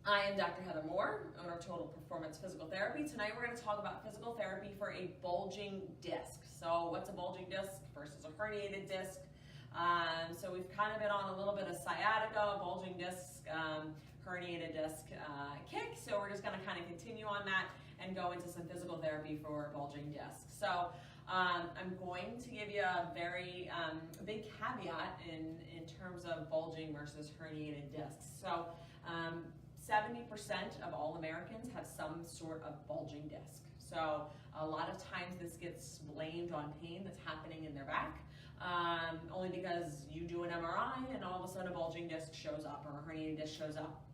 I am Dr. Heather Moore, owner of Total Performance Physical Therapy. Tonight we're going to talk about physical therapy for a bulging disc. So what's a bulging disc versus a herniated disc? So we've kind of been on a little bit of sciatica, bulging disc, herniated disc kick. So we're just going to kind of continue on that and go into some physical therapy for bulging discs. So I'm going to give you a very big caveat in terms of bulging versus herniated discs. So 70% of all Americans have some sort of bulging disc. So a lot of times this gets blamed on pain that's happening in their back, only because you do an MRI and all of a sudden a bulging disc shows up or a herniated disc shows up.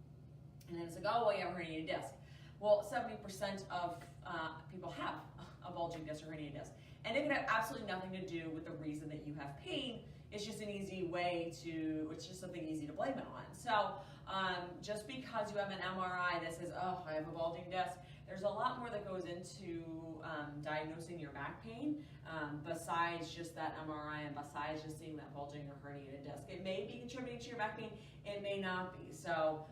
And then it's like, oh, well, you have a herniated disc. Well, 70% of people have a bulging disc or herniated disc. And it can have absolutely nothing to do with the reason that you have pain. It's just an easy way to, it's just something easy to blame it on. So just because you have an MRI that says, oh, I have a bulging disc, there's a lot more that goes into diagnosing your back pain besides just that MRI and besides just seeing that bulging or herniated disc. It may be contributing to your back pain, it may not be. So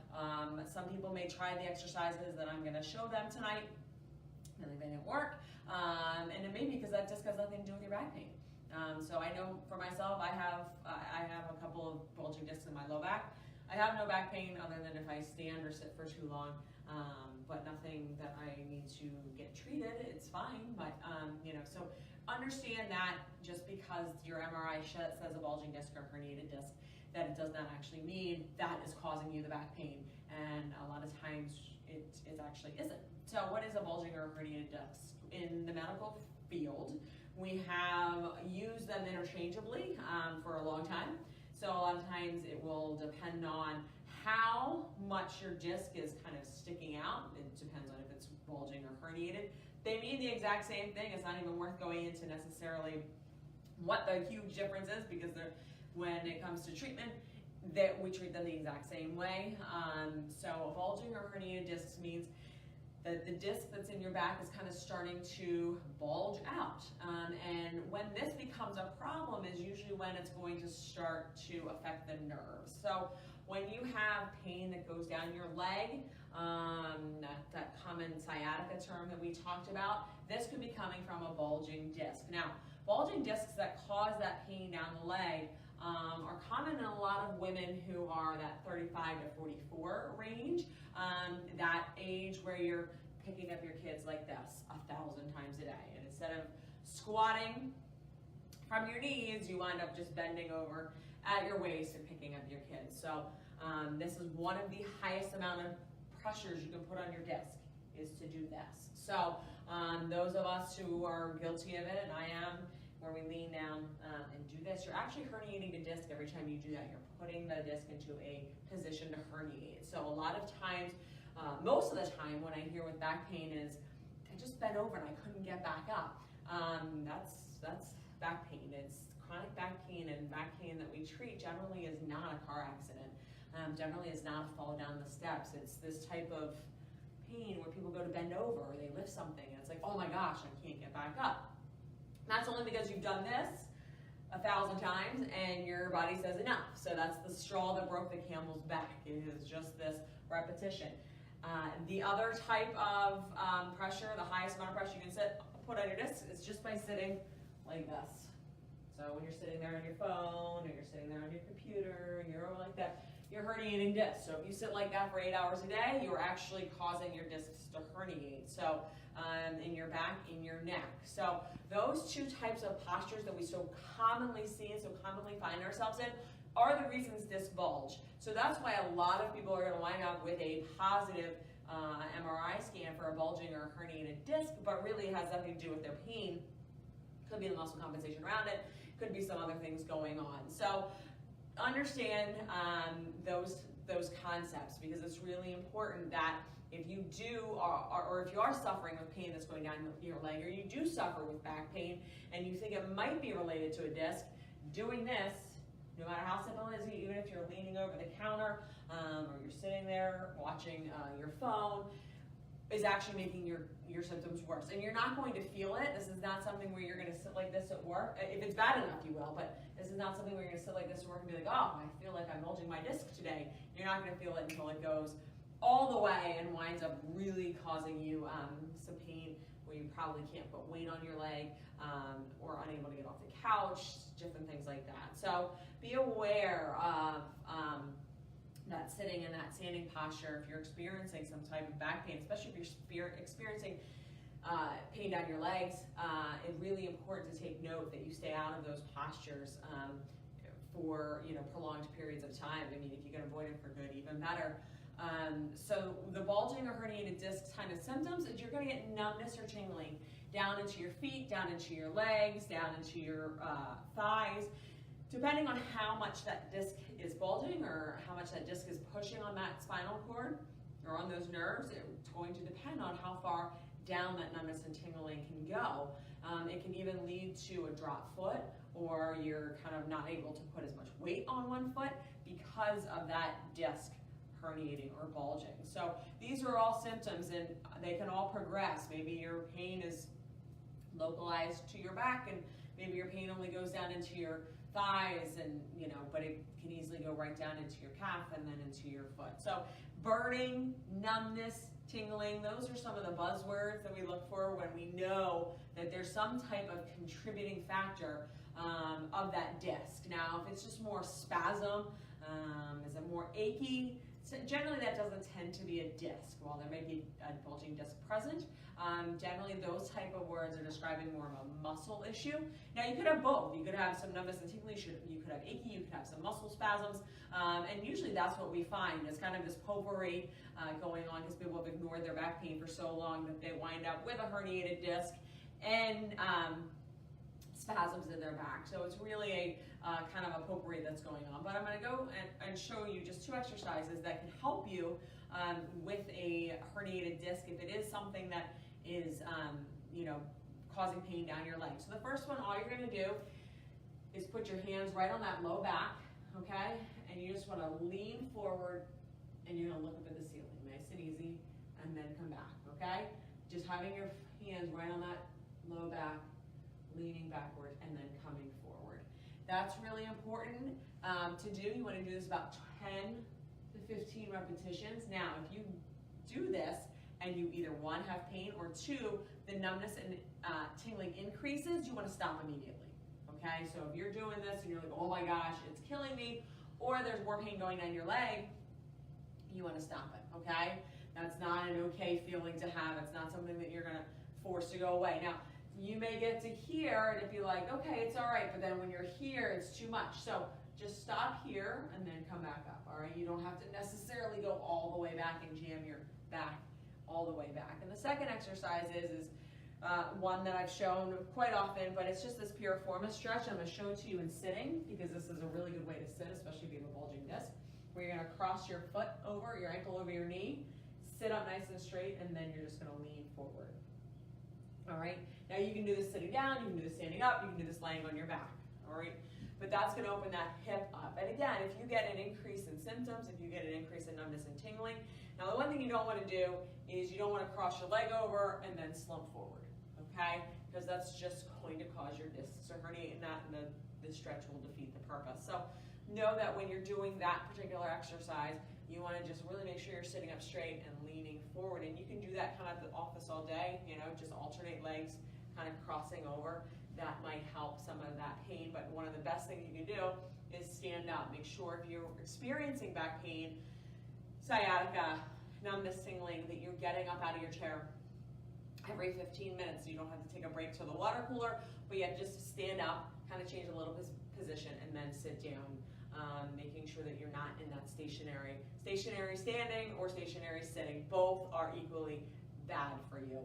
some people may try the exercises that I'm gonna show them tonight. I think they didn't work, and it may be because that disc has nothing to do with your back pain. So I know for myself, I have a couple of bulging discs in my low back. I have no back pain other than if I stand or sit for too long, but nothing that I need to get treated. It's fine, but so understand that just because your MRI says a bulging disc or herniated disc, that it does not actually mean that is causing you the back pain, and a lot of times it actually isn't. So what is a bulging or herniated disc? In the medical field, we have used them interchangeably for a long time. So a lot of times it will depend on how much your disc is kind of sticking out. It depends on if it's bulging or herniated. They mean the exact same thing. It's not even worth going into necessarily what the huge difference is, because when it comes to treatment, that we treat them the exact same way. So a bulging or herniated disc means that the disc that's in your back is kind of starting to bulge out. And when this becomes a problem is usually when it's going to start to affect the nerves. So when you have pain that goes down your leg, that common sciatica term that we talked about, this could be coming from a bulging disc. Now, bulging discs that cause that pain down the leg are common in a lot of women who are that 35 to 44 range, that age where you're picking up your kids like this 1,000 times a day. And instead of squatting from your knees, you wind up just bending over at your waist and picking up your kids. So this is one of the highest amount of pressures you can put on your disc, is to do this. So those of us who are guilty of it, and I am, where we lean down and do this, you're actually herniating the disc every time you do that. You're putting the disc into a position to herniate. So a lot of times, most of the time when I hear with back pain is, I just bent over and I couldn't get back up. That's back pain. It's chronic back pain, and back pain that we treat generally is not a car accident. Generally is not a fall down the steps. It's this type of pain where people go to bend over or they lift something and it's like, oh my gosh, I can't get back up. That's only because you've done this 1,000 times and your body says enough. So that's the straw that broke the camel's back. It is just this repetition. The other type of pressure, the highest amount of pressure you can put on your disc, is just by sitting like this. So when you're sitting there on your phone or you're sitting there on your computer and you're over like that, you're herniating discs. So if you sit like that for 8 hours a day, you're actually causing your discs to herniate. So in your back, in your neck. So those two types of postures that we so commonly see and so commonly find ourselves in are the reasons discs bulge. So that's why a lot of people are going to wind up with a positive MRI scan for a bulging or a herniated disc, but really it has nothing to do with their pain. Could be the muscle compensation around it, could be some other things going on. So understand those concepts, because it's really important that if you do, or if you are suffering with pain that's going down your leg, or you do suffer with back pain and you think it might be related to a disc, doing this, no matter how simple it is, even if you're leaning over the counter or you're sitting there watching your phone, is actually making your symptoms worse. And you're not going to feel it. This is not something where you're going to sit like this at work. If it's bad enough, you will, but this is not something where you're going to sit like this at work and be like, oh, I feel like I'm bulging my disc today. You're not going to feel it until it goes all the way and winds up really causing you some pain where you probably can't put weight on your leg or unable to get off the couch, different things like that. So be aware of that sitting in that standing posture. If you're experiencing some type of back pain, especially if you're experiencing pain down your legs, it's really important to take note that you stay out of those postures for prolonged periods of time. I mean, if you can avoid it for good, even better. So the bulging or herniated disc kind of symptoms is you're going to get numbness or tingling down into your feet, down into your legs, down into your thighs. Depending on how much that disc is bulging or how much that disc is pushing on that spinal cord or on those nerves, it's going to depend on how far down that numbness and tingling can go. It can even lead to a drop foot, or you're kind of not able to put as much weight on one foot because of that disc herniating or bulging. So these are all symptoms, and they can all progress. Maybe your pain is localized to your back, and maybe your pain only goes down into your thighs, and but it can easily go right down into your calf and then into your foot. So burning, numbness, tingling, those are some of the buzzwords that we look for when we know that there's some type of contributing factor of that disc. Now, if it's just more spasm, is it more achy? So generally, that doesn't tend to be a disc. While there may be a bulging disc present, generally those type of words are describing more of a muscle issue. Now, you could have both. You could have some numbness and tingling. You could have achy. You could have some muscle spasms. And usually that's what we find is kind of this potpourri going on because people have ignored their back pain for so long that they wind up with a herniated disc and spasms in their back. So it's really a kind of a potpourri that's going on. But I'm going to go and show you just 2 exercises that can help you with a herniated disc if it is something that is causing pain down your leg. So the first one, all you're going to do is put your hands right on that low back, okay? And you just want to lean forward and you're going to look up at the ceiling, nice and easy, and then come back, okay? Just having your hands right on that low back, leaning backward, and then coming forward. That's really important to do. You want to do this about 10 to 15 repetitions. Now, if you do this and you either 1, have pain, or 2, the numbness and tingling increases, you want to stop immediately, okay? So if you're doing this and you're like, oh my gosh, it's killing me, or there's more pain going down your leg, you want to stop it, okay? That's not an okay feeling to have. It's not something that you're going to force to go away. Now, you may get to here and be like, okay, it's all right, but then when you're here, it's too much. So just stop here and then come back up, all right? You don't have to necessarily go all the way back and jam your back all the way back. And the second exercise is one that I've shown quite often, but it's just this piriformis stretch. I'm going to show it to you in sitting because this is a really good way to sit, especially if you have a bulging disc, where you're going to cross your foot over, your ankle over your knee, sit up nice and straight, and then you're just going to lean forward. All right, now you can do this sitting down, you can do this standing up, you can do this laying on your back, all right? But that's gonna open that hip up. And again, if you get an increase in symptoms, if you get an increase in numbness and tingling, now the one thing you don't wanna do is you don't wanna cross your leg over and then slump forward, okay? Because that's just going to cause your discs to herniate, and the stretch will defeat the purpose. So know that when you're doing that particular exercise, you want to just really make sure you're sitting up straight and leaning forward. And you can do that kind of at the office all day, just alternate legs, kind of crossing over. That might help some of that pain. But one of the best things you can do is stand up. Make sure if you're experiencing back pain, sciatica, numbness, tingling, that you're getting up out of your chair every 15 minutes. So you don't have to take a break to the water cooler, but yet just stand up, kind of change a little position, and then sit down. Making sure that you're not in that stationary standing or stationary sitting. Both are equally bad for you.